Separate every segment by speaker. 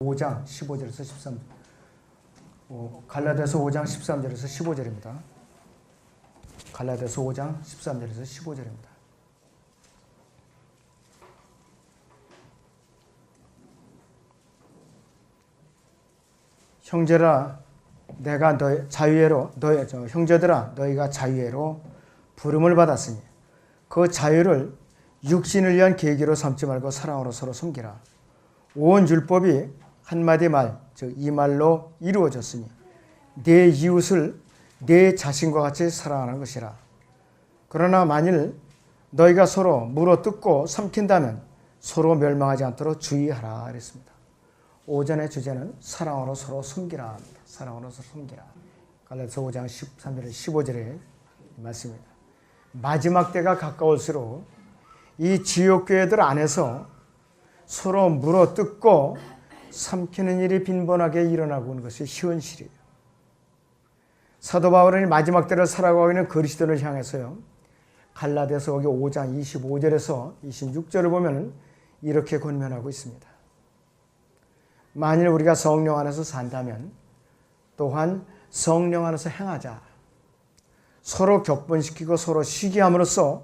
Speaker 1: 5장 15절에서 13절. 갈라디아서 5장 13절에서 15절입니다. 갈라디아서 5장 13절에서 15절입니다. 형제들아 내가 형제들아 너희가 자유회로 부름을 받았으니 그 자유를 육신을 위한 계기로 삼지 말고 사랑으로 서로 섬기라. 온 율법이 한마디 말, 즉 이 말로 이루어졌으니 내 이웃을 내 자신과 같이 사랑하는 것이라. 그러나 만일 너희가 서로 물어뜯고 삼킨다면 서로 멸망하지 않도록 주의하라 그랬습니다. 오전의 주제는 사랑으로 서로 섬기라 합니다. 사랑으로 서로 섬기라. 갈라디아서 5장 13절 15절의 말씀입니다. 마지막 때가 가까울수록 이 지역교회들 안에서 서로 물어뜯고 삼키는 일이 빈번하게 일어나고 있는 것이 현실이에요. 사도 바울은 마지막 때를 살아가고 있는 그리스도인을 향해서요. 갈라디아서 5장 25절에서 26절을 보면 이렇게 권면하고 있습니다. 만일 우리가 성령 안에서 산다면 또한 성령 안에서 행하자. 서로 격분시키고 서로 시기함으로써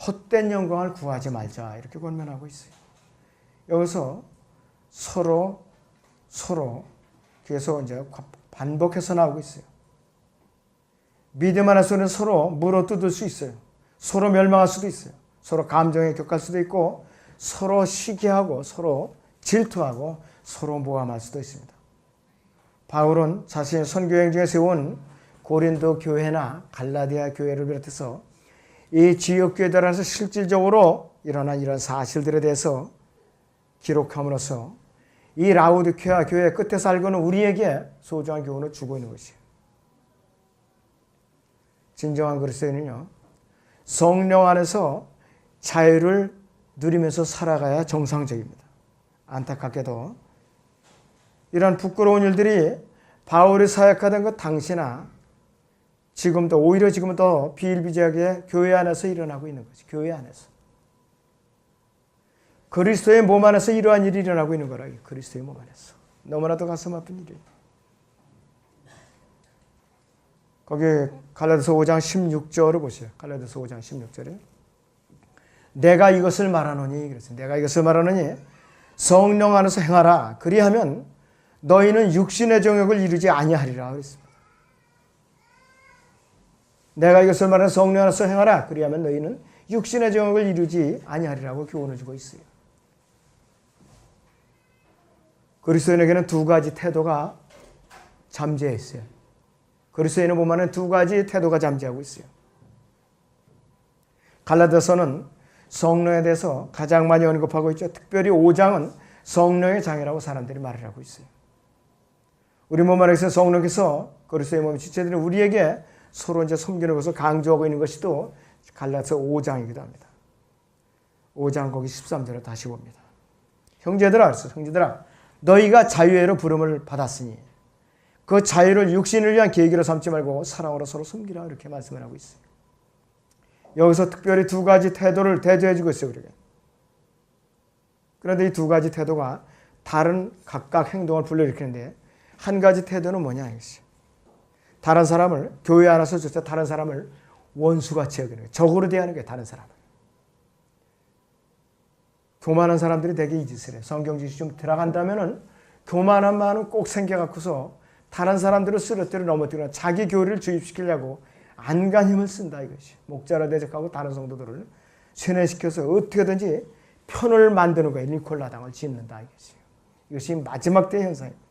Speaker 1: 헛된 영광을 구하지 말자. 이렇게 권면하고 있어요. 여기서 서로 계속 이제 반복해서 나오고 있어요. 믿음 안에서는 서로 물어뜯을 수 있어요. 서로 멸망할 수도 있어요. 서로 감정에 격할 수도 있고 서로 시기하고 서로 질투하고 서로 모함할 수도 있습니다. 바울은 자신의 선교행 중에 세운 고린도 교회나 갈라디아 교회를 비롯해서 이 지역 교회들 안에서 실질적으로 일어난 이런 사실들에 대해서 기록함으로써 이 라우디케아 교회 끝에서 알고는 우리에게 소중한 교훈을 주고 있는 것이에요. 진정한 그리스도인은요, 성령 안에서 자유를 누리면서 살아가야 정상적입니다. 안타깝게도 이런 부끄러운 일들이 바울이 사역하던 그 당시나 지금도 오히려 지금은 더 비일비재하게 교회 안에서 일어나고 있는 거죠. 교회 안에서. 그리스도의 몸 안에서 이러한 일이 일어나고 있는 거라. 그리스도의 몸 안에서. 너무나도 가슴 아픈 일이에요. 거기 갈라디아서 5장 16절을 보세요. 갈라디아서 5장 16절에 내가 이것을 말하노니 그랬어요. 내가 이것을 말하노니 성령 안에서 행하라. 그리하면 너희는 육신의 정욕을 이루지 아니하리라 그랬습니다. 내가 이것을 말하는 성령 안에서 행하라. 그리하면 너희는 육신의 정욕을 이루지 아니하리라고 교훈을 주고 있어요. 그리스도인에게는 두 가지 태도가 잠재해 있어요. 그리스도인을 보면 두 가지 태도가 잠재하고 있어요. 갈라디아서는 성령에 대해서 가장 많이 언급하고 있죠. 특별히 5장은 성령의 장이라고 사람들이 말을 하고 있어요. 우리 몸 안에서 성령께서 그리스도의 몸의 지체들은 우리에게 서로 이제 섬기는 것을 강조하고 있는 것이 또 갈라디아서 5장이기도 합니다. 5장 거기 13절을 다시 봅니다. 형제들아, 너희가 자유회로 부름을 받았으니 그 자유를 육신을 위한 계기로 삼지 말고 사랑으로 서로 섬기라 이렇게 말씀을 하고 있어요. 여기서 특별히 두 가지 태도를 대조해주고 있어요. 우리가. 그런데 이 두 가지 태도가 다른 각각 행동을 불러일으키는데 한 가지 태도는 뭐냐 이것이. 다른 사람을 교회 안에서 다른 사람을 원수같이 여기는 거예요. 적으로 대하는 거예요. 다른 사람을. 교만한 사람들이 되게 이 짓을 해요. 성경지시 좀 들어간다면은 교만한 마음은 꼭 생겨갖고서 다른 사람들을 쓰러뜨려 넘어뜨리거나 자기 교리를 주입시키려고 안간 힘을 쓴다 이것이. 목자로 대적하고 다른 성도들을 세뇌시켜서 어떻게든지 편을 만드는 거예요. 니콜라당을 짓는다 이것이. 이것이 마지막 때의 현상입니다.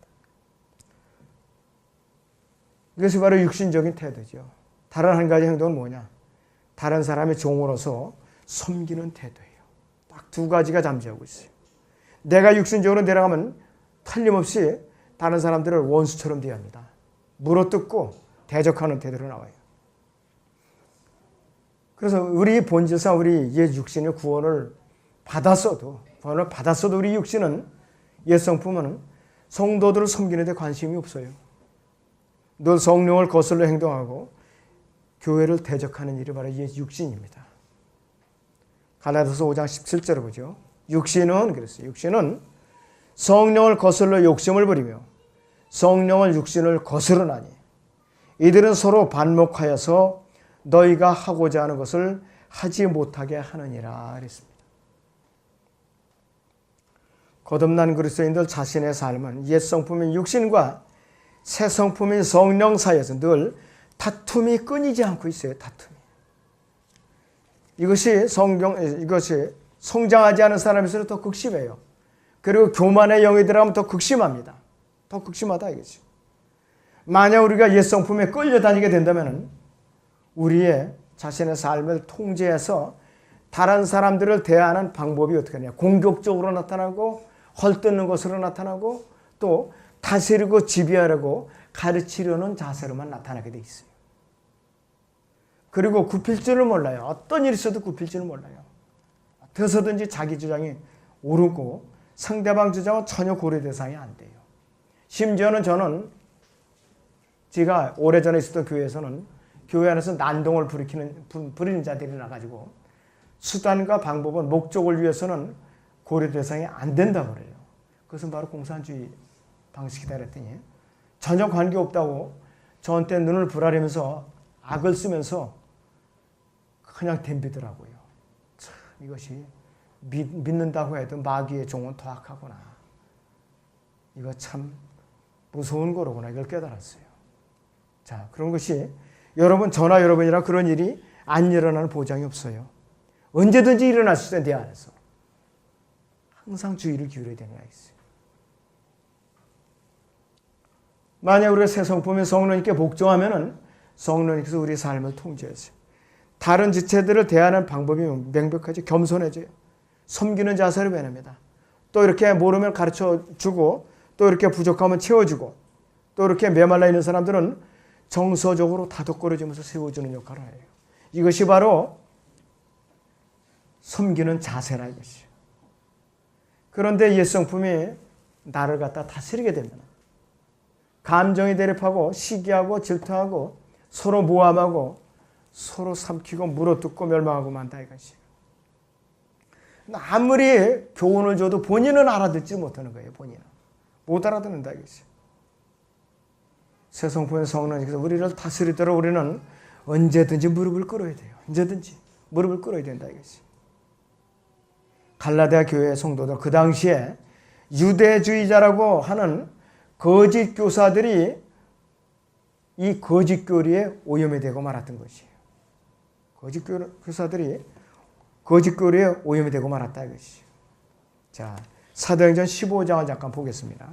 Speaker 1: 이것이 바로 육신적인 태도죠. 다른 한 가지 행동은 뭐냐? 다른 사람의 종으로서 섬기는 태도예요. 딱 두 가지가 잠재하고 있어요. 내가 육신적으로 내려가면 틀림없이 다른 사람들을 원수처럼 대합니다. 물어뜯고 대적하는 태도로 나와요. 그래서 우리 본질상 우리 옛 육신의 구원을 받았어도 우리 육신은 옛 성품은 성도들을 섬기는 데 관심이 없어요. 늘 성령을 거슬러 행동하고 교회를 대적하는 일이 바로 옛 육신입니다. 갈라디아서 5장 17절을 보죠. 육신은 그랬어요. 육신은 성령을 거슬러 욕심을 부리며 성령을 육신을 거스르나니 이들은 서로 반목하여서 너희가 하고자 하는 것을 하지 못하게 하느니라 그랬습니다. 거듭난 그리스도인들 자신의 삶은 옛 성품인 육신과 새 성품인 성령 사이에서 늘 다툼이 끊이지 않고 있어요. 다툼이. 이것이 성장하지 않은 사람일수록 더 극심해요. 그리고 교만의 영이 들어가면 더 극심합니다. 더 극심하다 이거죠. 만약 우리가 옛 성품에 끌려다니게 된다면 우리의 자신의 삶을 통제해서 다른 사람들을 대하는 방법이 어떻게 하냐. 공격적으로 나타나고 헐뜯는 것으로 나타나고 또 다스리고 지배하려고 가르치려는 자세로만 나타나게 돼 있어요. 그리고 굽힐 줄을 몰라요. 어떤 일이 있어도 굽힐 줄을 몰라요. 어디서든지 자기 주장이 오르고 상대방 주장은 전혀 고려 대상이 안 돼요. 심지어는 저는 제가 오래전에 있었던 교회에서는 교회 안에서 난동을 부리는 자들이 나가지고 수단과 방법은 목적을 위해서는 고려 대상이 안 된다고 그래요. 그것은 바로 공산주의 방식이다 그랬더니 전혀 관계없다고 저한테 눈을 부라리면서 악을 쓰면서 그냥 덤비더라고요. 참 이것이 믿는다고 해도 마귀의 종은 더 악하구나. 이거 참 무서운 거로구나. 이걸 깨달았어요. 자, 그런 것이 저나 여러분이랑 그런 일이 안 일어나는 보장이 없어요. 언제든지 일어날 수 있어요. 내 안에서. 항상 주의를 기울여야 되는 게 있어요. 만약 우리가 새 성품의 성령님께 복종하면은 성령님께서 우리 삶을 통제하세요. 다른 지체들을 대하는 방법이 명백하죠. 겸손해져요. 섬기는 자세를 배웁니다. 또 이렇게 모르면 가르쳐주고 또 이렇게 부족하면 채워주고 또 이렇게 메말라 있는 사람들은 정서적으로 다독거려주면서 세워주는 역할을 해요. 이것이 바로 섬기는 자세라 이것이에요. 그런데 옛 성품이 나를 갖다 다스리게 되면 감정이 대립하고 시기하고 질투하고 서로 모함하고 서로 삼키고 물어뜯고 멸망하고 만다 이것이에요. 아무리 교훈을 줘도 본인은 알아듣지 못하는 거예요. 본인은. 못 알아듣는다 이것이에요. 새 성품의 성령님께서 우리를 다스리도록 우리는 언제든지 무릎을 꿇어야 돼요. 언제든지 무릎을 꿇어야 된다 이것이에요. 갈라디아 교회의 성도들 그 당시에 유대주의자라고 하는 거짓 교사들이 이 거짓 교리에 오염이 되고 말았던 것이에요. 거짓 교사들이 거짓 교리에 오염이 되고 말았다 이것이에요. 자, 사도행전 15장을 잠깐 보겠습니다.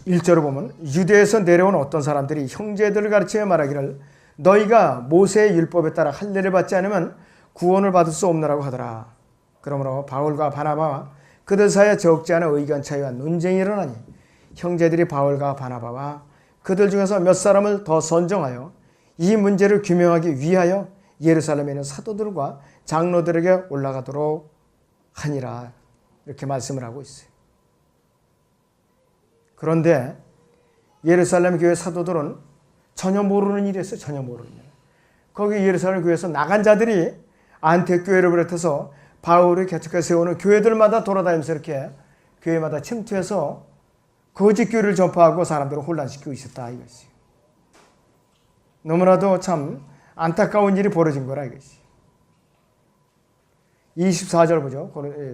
Speaker 1: 일절을 보면 유대에서 내려온 어떤 사람들이 형제들을 가르치며 말하기를 너희가 모세의 율법에 따라 할례를 받지 않으면 구원을 받을 수 없느라고 하더라. 그러므로 바울과 바나바와 그들 사이에 적지 않은 의견 차이와 논쟁이 일어나니 형제들이 바울과 바나바와 그들 중에서 몇 사람을 더 선정하여 이 문제를 규명하기 위하여 예루살렘에 있는 사도들과 장로들에게 올라가도록 하니라. 이렇게 말씀을 하고 있어요. 그런데 예루살렘 교회 사도들은 전혀 모르는 일이었어요. 전혀 모르는 일. 거기 예루살렘 교회에서 나간 자들이 안티옥 교회를 비롯해서 바울이 개척해 세우는 교회들마다 돌아다니면서 이렇게 교회마다 침투해서 거짓 교리를 전파하고 사람들을 혼란시키고 있었다 이것이. 너무나도 참 안타까운 일이 벌어진 거라 이것이. 24절 보죠.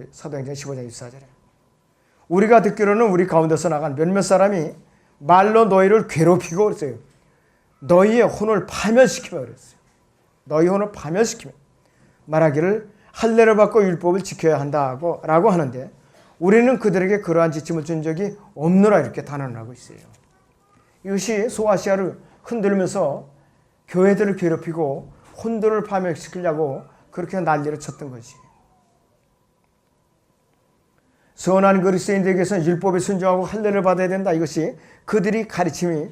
Speaker 1: 사도행전 15장 24절에. 우리가 듣기로는 우리 가운데서 나간 몇몇 사람이 말로 너희를 괴롭히고 그랬어요. 너희의 혼을 파멸시키며 그랬어요. 너희 혼을 파멸시키며 말하기를 할례를 받고 율법을 지켜야 한다고 라고 하는데 우리는 그들에게 그러한 지침을 준 적이 없노라 이렇게 단언을 하고 있어요. 이것이 소아시아를 흔들면서 교회들을 괴롭히고 혼돈을 파멸시키려고 그렇게 난리를 쳤던 것이에요. 선한 그리스도인들에게서는 율법에 순종하고 할례를 받아야 된다. 이것이 그들이 가르침이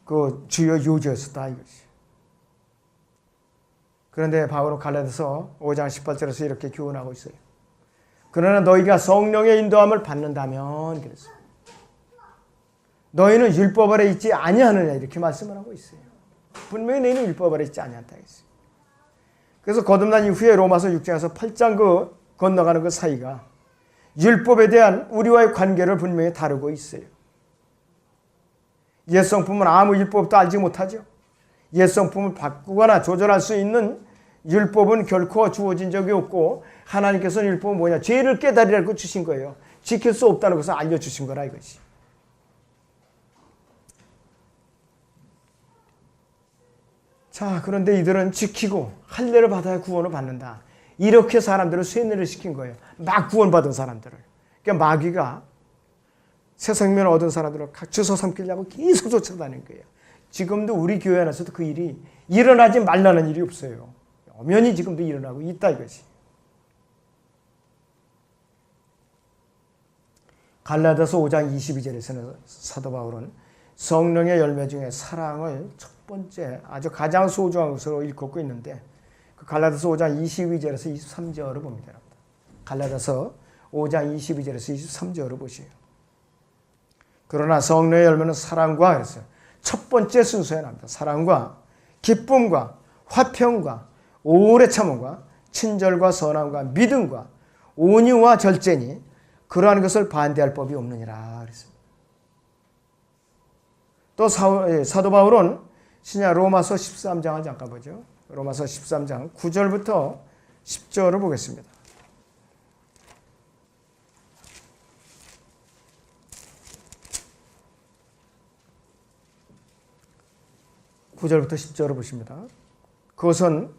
Speaker 1: 그 주요 요지였었다. 이것이. 그런데 바울은 갈라디아서 5장 18절에서 이렇게 교훈하고 있어요. 그러나 너희가 성령의 인도함을 받는다면 그랬어요. 너희는 율법 아래 있지 아니하느냐 이렇게 말씀을 하고 있어요. 분명히 너희는 율법 아래 있지 아니한다 했어요. 그래서 거듭난 이후에 로마서 6장에서 8장 그 건너가는 그 사이가 율법에 대한 우리와의 관계를 분명히 다루고 있어요. 옛 성품은 아무 율법도 알지 못하죠. 옛 성품을 바꾸거나 조절할 수 있는 율법은 결코 주어진 적이 없고 하나님께서는 율법은 뭐냐? 죄를 깨달으라고 주신 거예요. 지킬 수 없다는 것을 알려주신 거라 이것이. 자, 그런데 이들은 지키고 할례를 받아야 구원을 받는다. 이렇게 사람들을 쇠뇌를 시킨 거예요. 막 구원받은 사람들을. 그러니까 마귀가 새 생명을 얻은 사람들을 주워 삼키려고 계속 쫓아다닌 거예요. 지금도 우리 교회 안에서도 그 일이 일어나지 말라는 일이 없어요. 엄연히 지금도 일어나고 있다 이것이. 갈라디아서 5장 22절에서는 사도 바울은 성령의 열매 중에 사랑을 첫 번째 아주 가장 소중한 것으로 일컫고 있는데 그 갈라디아서 5장 22절에서 23절을 봅니다. 갈라디아서 5장 22절에서 23절을 보세요. 그러나 성령의 열매는 사랑과 그랬어요. 첫 번째 순서에 나옵니다. 사랑과 기쁨과 화평과 오래 참음과 친절과 선함과 믿음과 온유와 절제니 그러한 것을 반대할 법이 없느니라 그랬습니다. 또 사도 바울은 신약 로마서 13장을 잠깐 보죠. 로마서 13장 9절부터 10절을 보겠습니다. (9절부터 10절을) 보십니다. 그것은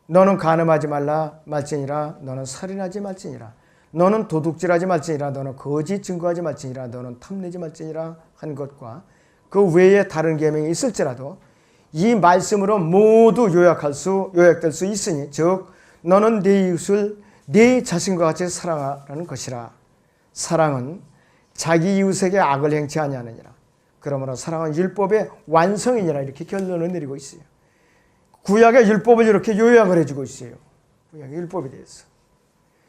Speaker 1: 너는 간음하지 말라 말지니라. 너는 살인하지 말지니라. 너는 도둑질하지 말지니라. 너는 거짓 증거하지 말지니라. 너는 탐내지 말지니라 한 것과 그 외에 다른 계명이 있을지라도 이 말씀으로 모두 요약될 수 있으니 즉 너는 네 이웃을 네 자신과 같이 사랑하라는 것이라. 사랑은 자기 이웃에게 악을 행치 아니하느니라. 그러므로 사랑은 율법의 완성이니라. 이렇게 결론을 내리고 있어요. 구약의 율법을 이렇게 요약을 해주고 있어요. 구약의 율법에 대해서.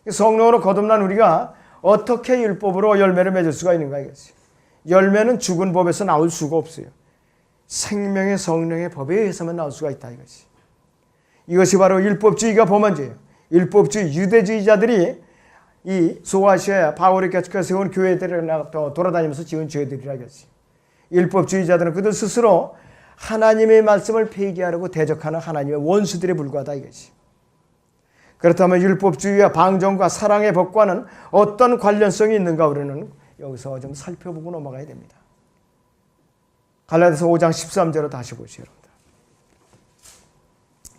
Speaker 1: 성령으로 거듭난 우리가 어떻게 율법으로 열매를 맺을 수가 있는가 이것이에요. 열매는 죽은 법에서 나올 수가 없어요. 생명의 성령의 법에 의해서만 나올 수가 있다 이것이. 이것이 바로 율법주의가 범한 죄예요. 율법주의 유대주의자들이 이 소아시아에 바울이 개척해 세운 교회들을 돌아다니면서 지은 죄들이라 이것이. 율법주의자들은 그들 스스로 하나님의 말씀을 폐기하려고 대적하는 하나님의 원수들에 불과하다 이것이. 그렇다면 율법주의와 방종과 사랑의 법과는 어떤 관련성이 있는가 우리는 여기서 좀 살펴보고 넘어가야 됩니다. 갈라디아서 5장 13절을 다시 보시죠.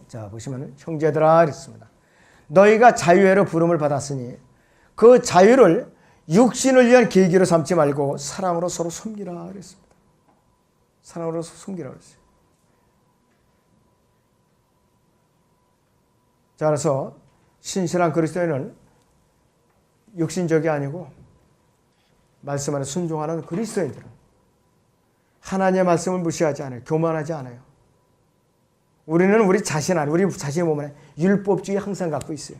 Speaker 1: 자, 보시면 형제들아 그랬습니다. 너희가 자유회로 부름을 받았으니 그 자유를 육신을 위한 계기로 삼지 말고 사랑으로 서로 섬기라 그랬습니다. 사랑으로 섬기라 그랬어요. 자, 그래서 신실한 그리스도인은 육신적이 아니고 말씀 안에 순종하는 그리스도인들은 하나님의 말씀을 무시하지 않아요. 교만하지 않아요. 우리는 우리 자신의 몸 안에 율법주의 항상 갖고 있어요.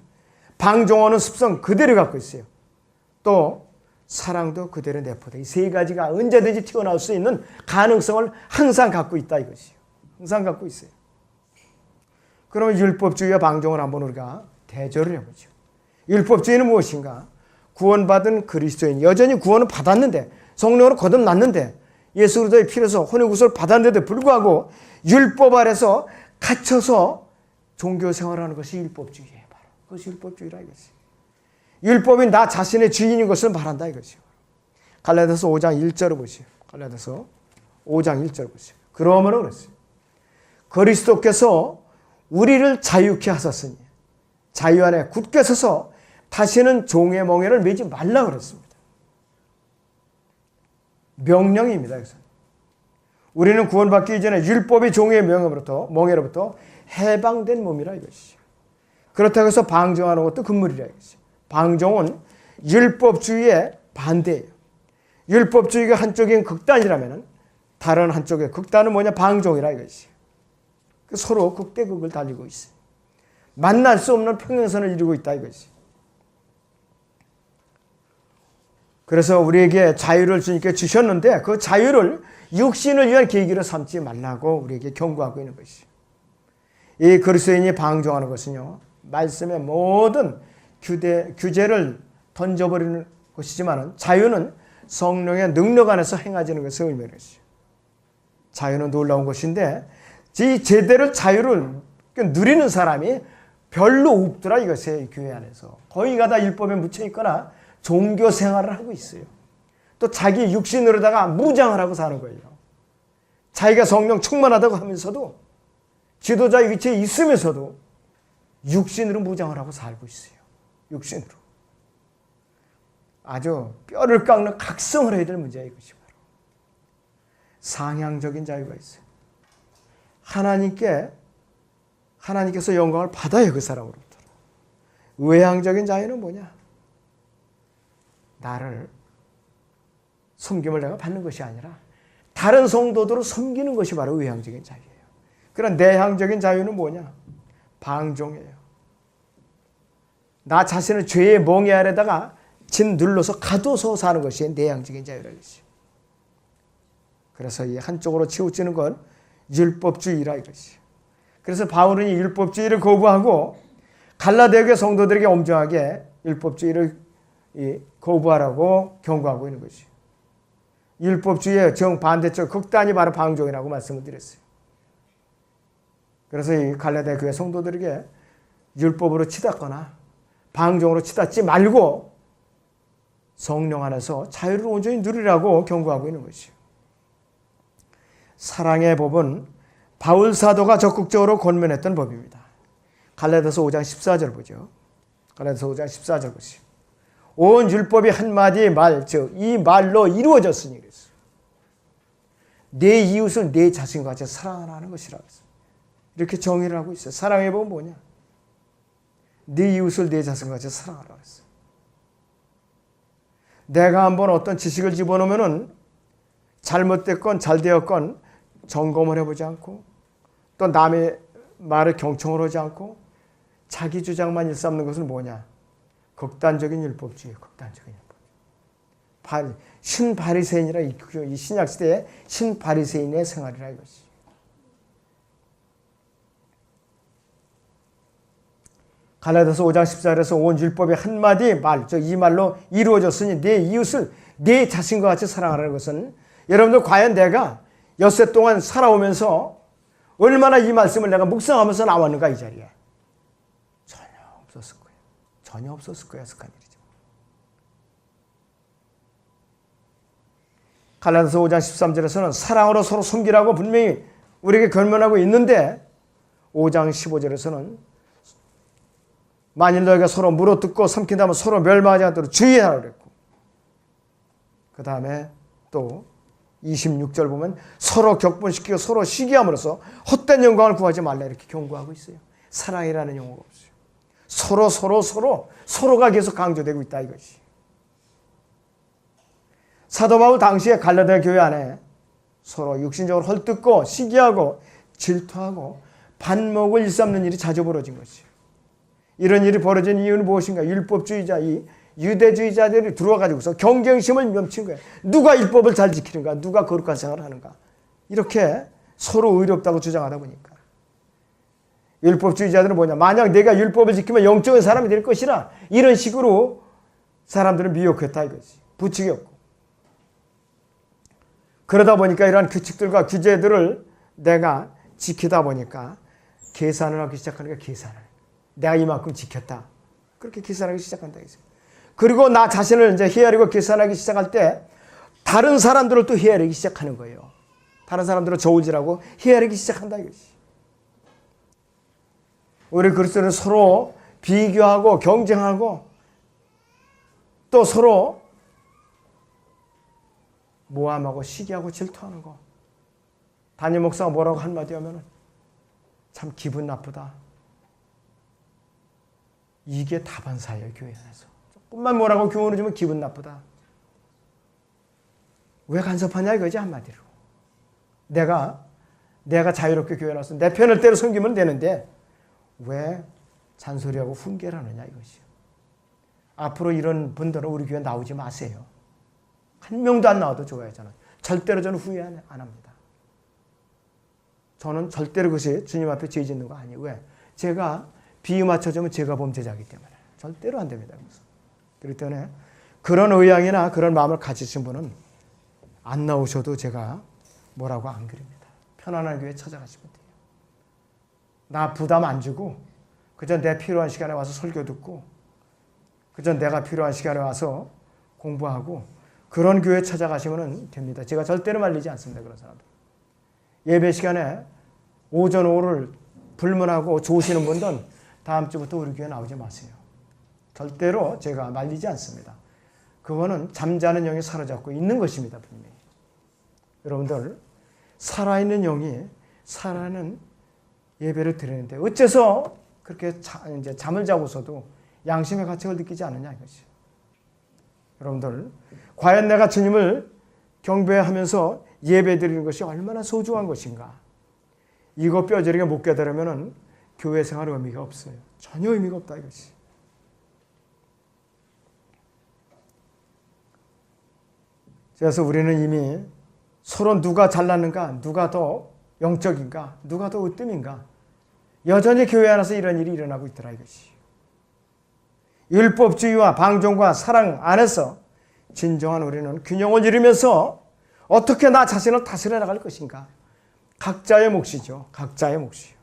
Speaker 1: 방종하는 습성 그대로 갖고 있어요. 또 사랑도 그대로 내포돼. 이 세 가지가 언제든지 튀어나올 수 있는 가능성을 항상 갖고 있다 이것이요. 항상 갖고 있어요. 그러면 율법주의와 방종을 한번 우리가 대조를 해보죠. 율법주의는 무엇인가? 구원받은 그리스도인, 여전히 구원을 받았는데 성령으로 거듭났는데 예수 그리스도의 피로서 혼의 구속을 받았는데도 불구하고 율법 아래서 갇혀서 종교 생활하는 것이 율법주의예요. 바로 그것이 율법주의라 이것이. 율법이 나 자신의 주인인 것을 말한다 이것이요. 갈라디아서 5장 1절을 보시오. 갈라디아서 5장 1절을 보시오. 그러므로 그랬어요. 그리스도께서 우리를 자유케 하셨으니 자유 안에 굳게 서서 다시는 종의 멍에를 매지 말라 그랬습니다. 명령입니다. 여기서. 우리는 구원받기 이전에 율법의 종의 멍에로부터 해방된 몸이라 이것이죠. 그렇다고 해서 방종하는 것도 금물이라 이것이죠. 방종은 율법주의의 반대예요. 율법주의가 한쪽인 극단이라면 다른 한쪽의 극단은 뭐냐? 방종이라 이것이죠. 서로 극대극을 달리고 있어요. 만날 수 없는 평행선을 이루고 있다 이것이. 그래서 우리에게 자유를 주님께 주셨는데 그 자유를 육신을 위한 계기로 삼지 말라고 우리에게 경고하고 있는 것이죠. 이 그리스도인이 방종하는 것은요, 말씀의 모든 규제를 던져버리는 것이지만 자유는 성령의 능력 안에서 행해지는 것을 의미하는 것이죠. 자유는 놀라운 것인데 이 제대로 자유를 누리는 사람이 별로 없더라 이것이. 교회 안에서 거의가 다 율법에 묻혀 있거나 종교 생활을 하고 있어요. 또 자기 육신으로다가 무장을 하고 사는 거예요. 자기가 성령 충만하다고 하면서도 지도자의 위치에 있으면서도 육신으로 무장을 하고 살고 있어요. 육신으로. 아주 뼈를 깎는 각성을 해야 될 문제야 이것이 바로. 상향적인 자유가 있어요. 하나님께서 영광을 받아요, 그 사람으로부터. 외향적인 자유는 뭐냐? 나를 섬김을 내가 받는 것이 아니라 다른 성도들을 섬기는 것이 바로 외향적인 자유예요. 그런 내향적인 자유는 뭐냐? 방종이에요. 나 자신을 죄의 멍에 아래다가 짓눌러서 가둬서 사는 것이 내향적인 자유라는 것이죠. 그래서 이 한쪽으로 치우치는 건 율법주의라 이것이죠. 그래서 바울은 이 율법주의를 거부하고 갈라디아 교회 성도들에게 엄정하게 율법주의를 거부하라고 경고하고 있는 것이죠. 율법주의의 정반대쪽 극단이 바로 방종이라고 말씀을 드렸어요. 그래서 이 갈라디아 교회 성도들에게 율법으로 치닫거나 방종으로 치닫지 말고 성령 안에서 자유를 온전히 누리라고 경고하고 있는 것이죠. 사랑의 법은 바울 사도가 적극적으로 권면했던 법입니다. 갈라디아서 5장 14절 보죠. 갈라디아서 5장 14절 보시죠. 온 율법이 한마디 말, 즉 이 말로 이루어졌으니 그랬어요. 내 이웃을 내 자신과 같이 사랑하는 것이라고 했어요. 이렇게 정의를 하고 있어요. 사랑의 법은 뭐냐? 네 이웃을 내 자신과 같이 사랑하라고 했어요. 내가 한번 어떤 지식을 집어넣으면 잘못됐건 잘되었건 점검을 해보지 않고 또 남의 말을 경청을 하지 않고 자기 주장만 일삼는 것은 뭐냐? 극단적인 율법주의, 극단적인 율법. 신바리새인이라 이 신약시대의 신바리새인의 생활이라 이것이. 갈라디아서 5장 14절에서 온 율법의 한마디 말, 즉 이 말로 이루어졌으니 내 이웃을 내 자신과 같이 사랑하라는 것은 여러분들 과연 내가 엿새 동안 살아오면서 얼마나 이 말씀을 내가 묵상하면서 나왔는가 이 자리에. 전혀 없었을 거예요. 전혀 없었을 거예요. 습관 일이죠. 갈라디아서 5장 13절에서는 사랑으로 서로 섬기라고 분명히 우리에게 권면하고 있는데 5장 15절에서는 만일 너희가 서로 물어뜯고 삼킨다면 서로 멸망하지 않도록 주의하라 그랬고 그 다음에 또 26절 보면 서로 격분시키고 서로 시기함으로써 헛된 영광을 구하지 말라 이렇게 경고하고 있어요. 사랑이라는 용어가 없어요. 서로가 계속 강조되고 있다 이것이. 사도 바울 당시에 갈라디아 교회 안에 서로 육신적으로 헐뜯고 시기하고 질투하고 반목을 일삼는 일이 자주 벌어진 것이에요. 이런 일이 벌어진 이유는 무엇인가? 율법주의자, 이 유대주의자들이 들어와가지고서 경쟁심을 넘친 거예요. 누가 율법을 잘 지키는가? 누가 거룩한 생활을 하는가? 이렇게 서로 의롭다고 주장하다 보니까. 율법주의자들은 뭐냐? 만약 내가 율법을 지키면 영적인 사람이 될 것이라 이런 식으로 사람들은 미혹했다 이거지. 부추겼고. 그러다 보니까 이러한 규칙들과 규제들을 내가 지키다 보니까 계산을 하기 시작하니까 계산을. 내가 이만큼 지켰다. 그렇게 계산하기 시작한다. 그리고 나 자신을 이제 헤아리고 계산하기 시작할 때 다른 사람들을 또 헤아리기 시작하는 거예요. 다른 사람들을 저울질하고 헤아리기 시작한다 이것이. 우리 그리스도는 서로 비교하고 경쟁하고 또 서로 모함하고 시기하고 질투하는 거. 담임 목사가 뭐라고 한마디 하면 참 기분 나쁘다. 이게 다반사예요, 교회 안에서. 조금만 뭐라고 교훈을 주면 기분 나쁘다. 왜 간섭하냐 이거지 한마디로. 내가 자유롭게 교회 나와서 내 편을 때로 섬기면 되는데 왜 잔소리하고 훈계를 하느냐 이것이요. 앞으로 이런 분들은 우리 교회 나오지 마세요. 한 명도 안 나와도 좋아요. 저는 절대로 저는 후회 안 합니다. 저는 절대로 그것이 주님 앞에 죄 짓는 거 아니에요. 왜? 제가 비유 맞춰주면 제가 범죄자이기 때문에 절대로 안 됩니다. 그렇기 때문에 그런 의향이나 그런 마음을 가지신 분은 안 나오셔도 제가 뭐라고 안 그립니다. 편안한 교회 찾아가시면 돼요. 나 부담 안 주고 그저 내 필요한 시간에 와서 설교 듣고 그저 내가 필요한 시간에 와서 공부하고 그런 교회 찾아가시면 됩니다. 제가 절대로 말리지 않습니다. 그런 사람들. 예배 시간에 오전 오후를 불문하고 좋으시는 분들은 다음 주부터 우리 교회 나오지 마세요. 절대로 제가 말리지 않습니다. 그거는 잠자는 영이 사로잡고 있는 것입니다. 분명히. 여러분들 살아있는 영이 살아있는 예배를 드리는데 어째서 그렇게 이제 잠을 자고서도 양심의 가책을 느끼지 않느냐 이것이. 여러분들 과연 내가 주님을 경배하면서 예배 드리는 것이 얼마나 소중한 것인가. 이거 뼈저리게 못 깨달으면 교회 생활 의미가 없어요. 전혀 의미가 없다 이것이. 그래서 우리는 이미 서로 누가 잘났는가, 누가 더 영적인가, 누가 더 으뜸인가. 여전히 교회 안에서 이런 일이 일어나고 있더라 이것이. 율법주의와 방종과 사랑 안에서 진정한 우리는 균형을 이루면서 어떻게 나 자신을 다스려 나갈 것인가. 각자의 몫이죠. 각자의 몫이요.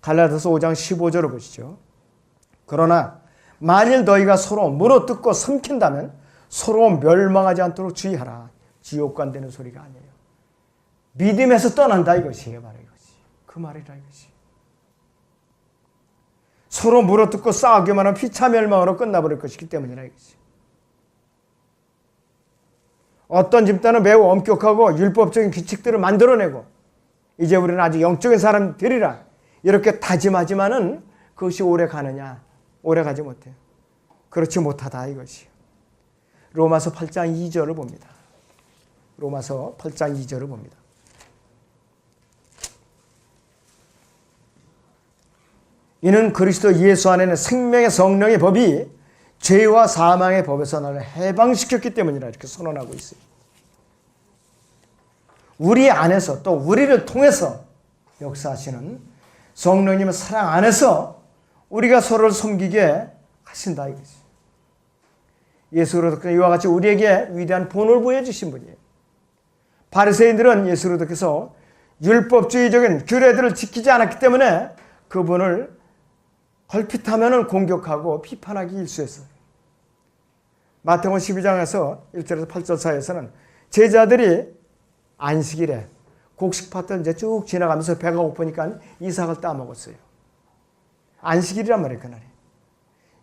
Speaker 1: 갈라디아서 5장 15절을 보시죠. 그러나 만일 너희가 서로 물어뜯고 삼킨다면 서로 멸망하지 않도록 주의하라. 지옥 간다는 소리가 아니에요. 믿음에서 떠난다 이것이에요. 바로 이것이. 그 말이라 이것이. 서로 물어뜯고 싸우기만 하면 피차 멸망으로 끝나버릴 것이기 때문이라 이것이. 어떤 집단은 매우 엄격하고 율법적인 규칙들을 만들어내고 이제 우리는 아주 영적인 사람들이라 이렇게 다짐하지만은 그것이 오래 가느냐? 오래 가지 못해요. 그렇지 못하다 이것이요. 로마서 8장 2절을 봅니다. 로마서 8장 2절을 봅니다. 이는 그리스도 예수 안에는 생명의 성령의 법이 죄와 사망의 법에서 나를 해방시켰기 때문이라 이렇게 선언하고 있어요. 우리 안에서 또 우리를 통해서 역사하시는 성령님의 사랑 안에서 우리가 서로를 섬기게 하신다 이것이. 예수 그리스도께서 이와 같이 우리에게 위대한 본을 보여주신 분이에요. 바리새인들은 예수 그리스도께서 율법주의적인 규례들을 지키지 않았기 때문에 그분을 걸핏하면 공격하고 비판하기 일쑤였어요. 마태복음 12장에서 1절에서 8절 사이에서는 제자들이 안식일에 곡식 밭을 이제 쭉 지나가면서 배가 고프니까 이삭을 따먹었어요. 안식일이란 말이에요, 그날이.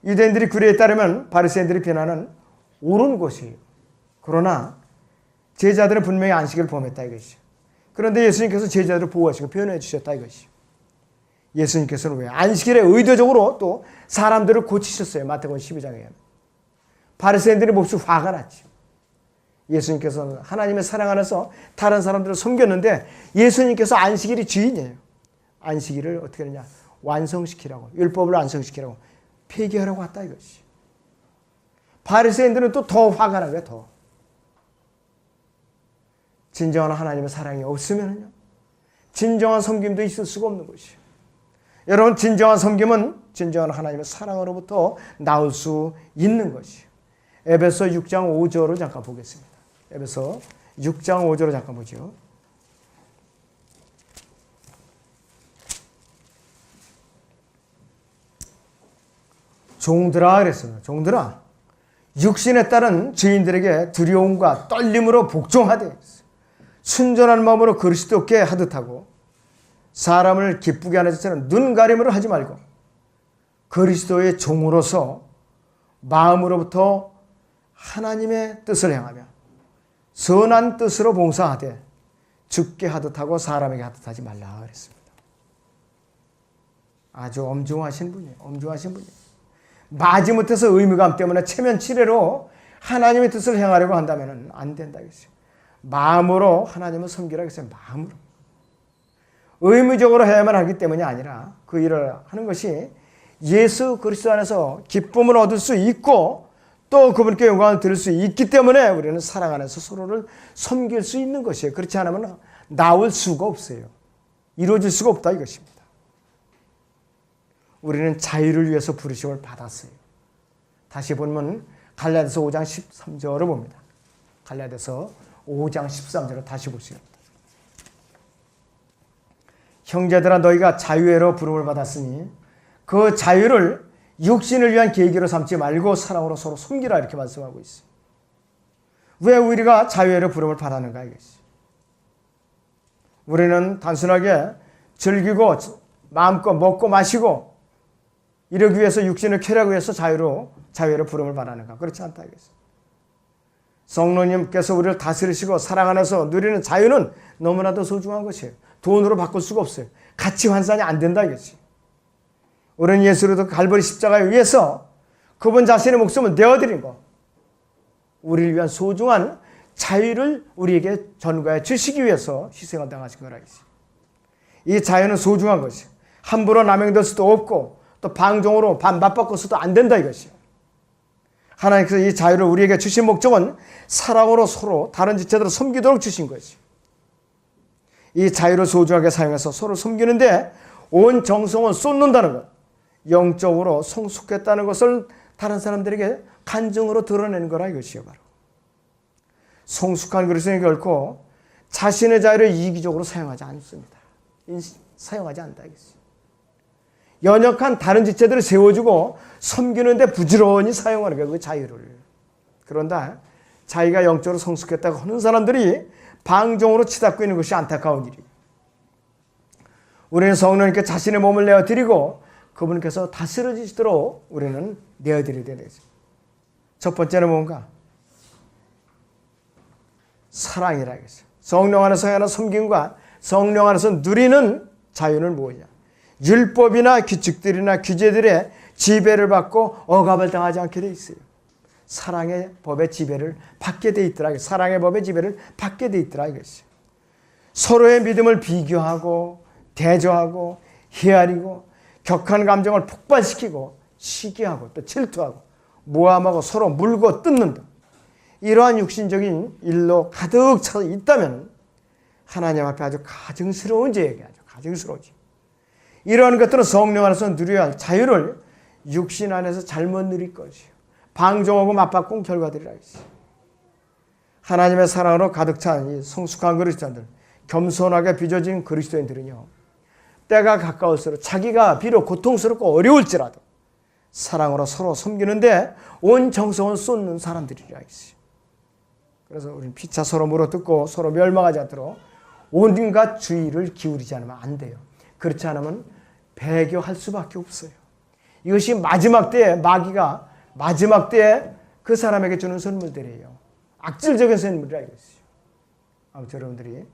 Speaker 1: 유대인들이 규례에 따르면 바리새인들이 비난은 옳은 것이에요. 그러나 제자들은 분명히 안식일을 범했다 이것이죠. 그런데 예수님께서 제자들을 보호하시고 변호해 주셨다 이것이죠. 예수님께서는 왜 안식일에 의도적으로 또 사람들을 고치셨어요. 마태복음 12장에. 바리새인들이 몹시 화가 났죠. 예수님께서는 하나님의 사랑 안에서 다른 사람들을 섬겼는데 예수님께서 안식일이 주인이에요. 안식일을 어떻게 하느냐? 완성시키라고. 율법을 완성시키라고. 폐기하라고 왔다 이것이. 바리새인들은 또 더 화가 난 거예요. 더. 진정한 하나님의 사랑이 없으면요. 진정한 섬김도 있을 수가 없는 것이에요. 여러분 진정한 섬김은 진정한 하나님의 사랑으로부터 나올 수 있는 것이에요. 에베소 6장 5절을 잠깐 보겠습니다. 에베소 6장 5절을 잠깐 보죠. 종들아 그랬습니다. 종들아 육신에 따른 죄인들에게 두려움과 떨림으로 복종하되 순전한 마음으로 그리스도께 하듯 하고 사람을 기쁘게 하는 자처럼 눈가림으로 하지 말고 그리스도의 종으로서 마음으로부터 하나님의 뜻을 행하며 선한 뜻으로 봉사하되 죽게 하듯 하고 사람에게 하듯 하지 말라 그랬습니다. 아주 엄중하신 분이에요. 엄중하신 분이에요. 마지못해서 의무감 때문에 체면치레로 하나님의 뜻을 행하려고 한다면 안 된다 이거죠. 마음으로 하나님을 섬기라고 했어요. 마음으로. 의무적으로 해야만 하기 때문이 아니라 그 일을 하는 것이 예수 그리스도 안에서 기쁨을 얻을 수 있고 또 그분께 영광을 드릴 수 있기 때문에 우리는 사랑 안에서 서로를 섬길 수 있는 것이에요. 그렇지 않으면 나올 수가 없어요. 이루어질 수가 없다 이것입니다. 우리는 자유를 위해서 부르심을 받았어요. 다시 보면 갈라디아서 5장 13절을 봅니다. 갈라디아서 5장 13절을 다시 보시겠습니다. 형제들아 너희가 자유회로 부름을 받았으니 그 자유를 육신을 위한 계기로 삼지 말고 사랑으로 서로 섬기라 이렇게 말씀하고 있어요. 왜 우리가 자유회로 부름을 받았는가 이것이. 우리는 단순하게 즐기고 마음껏 먹고 마시고 이러기 위해서 육신을 쾌락하기 위해서 자유회로 부름을 받았는가. 그렇지 않다 이것이. 성령님께서 우리를 다스리시고 사랑 안에서 누리는 자유는 너무나도 소중한 것이에요. 돈으로 바꿀 수가 없어요. 가치 환산이 안 된다 이것이. 우리는 예수로도 갈보리 십자가에 위해서 그분 자신의 목숨을 내어드린 것, 우리를 위한 소중한 자유를 우리에게 전가해 주시기 위해서 희생을 당하신 거라. 이 자유는 소중한 것이에요. 함부로 남용될 수도 없고 또 방종으로 맞바꿔서도 안 된다 이것이에요. 하나님께서 이 자유를 우리에게 주신 목적은 사랑으로 서로 다른 지체들을 섬기도록 주신 것이에요. 이 자유를 소중하게 사용해서 서로 섬기는데 온 정성을 쏟는다는 것, 영적으로 성숙했다는 것을 다른 사람들에게 간증으로 드러내는 거라 이것이요. 바로 성숙한 그리스도인이 결코 자신의 자유를 이기적으로 사용하지 않습니다. 사용하지 않는다 이것이요. 연약한 다른 지체들을 세워주고 섬기는데 부지런히 사용하는 거예요. 그 자유를. 그런데 자기가 영적으로 성숙했다고 하는 사람들이 방종으로 치닫고 있는 것이 안타까운 일이에요. 우리는 성령님께 자신의 몸을 내어드리고 그분께서 다스려지시도록 우리는 내어드려야 되겠죠. 첫 번째는 뭔가? 사랑이라 이거죠. 성령 안에서 하는 섬김과 성령 안에서 누리는 자유는 뭐냐? 율법이나 규칙들이나 규제들의 지배를 받고 억압을 당하지 않게 돼 있어요. 사랑의 법의 지배를 받게 돼 있더라. 사랑의 법의 지배를 받게 돼 있더라 이것이. 서로의 믿음을 비교하고 대조하고 헤아리고 격한 감정을 폭발시키고 시기하고 또 질투하고 모함하고 서로 물고 뜯는다. 이러한 육신적인 일로 가득 차 있다면 하나님 앞에 아주 가증스러운 죄예요. 아주 가증스러운 죄. 이러한 것들은 성령 안에서 누려야 할 자유를 육신 안에서 잘못 누릴 것이요. 방종하고 맞바꾼 결과들이라 했어요. 하나님의 사랑으로 가득 찬 이 성숙한 그리스도인들, 겸손하게 빚어진 그리스도인들은요. 때가 가까울수록 자기가 비록 고통스럽고 어려울지라도 사랑으로 서로 섬기는데 온 정성을 쏟는 사람들이라 했어요. 그래서 우리는 피차 서로 물어뜯고 서로 멸망하지 않도록 온갖 주의를 기울이지 않으면 안 돼요. 그렇지 않으면 배교할 수밖에 없어요. 이것이 마지막 때에 마귀가 마지막 때에 그 사람에게 주는 선물들이에요. 악질적인 선물이라 이것이죠. 아무튼 여러분들이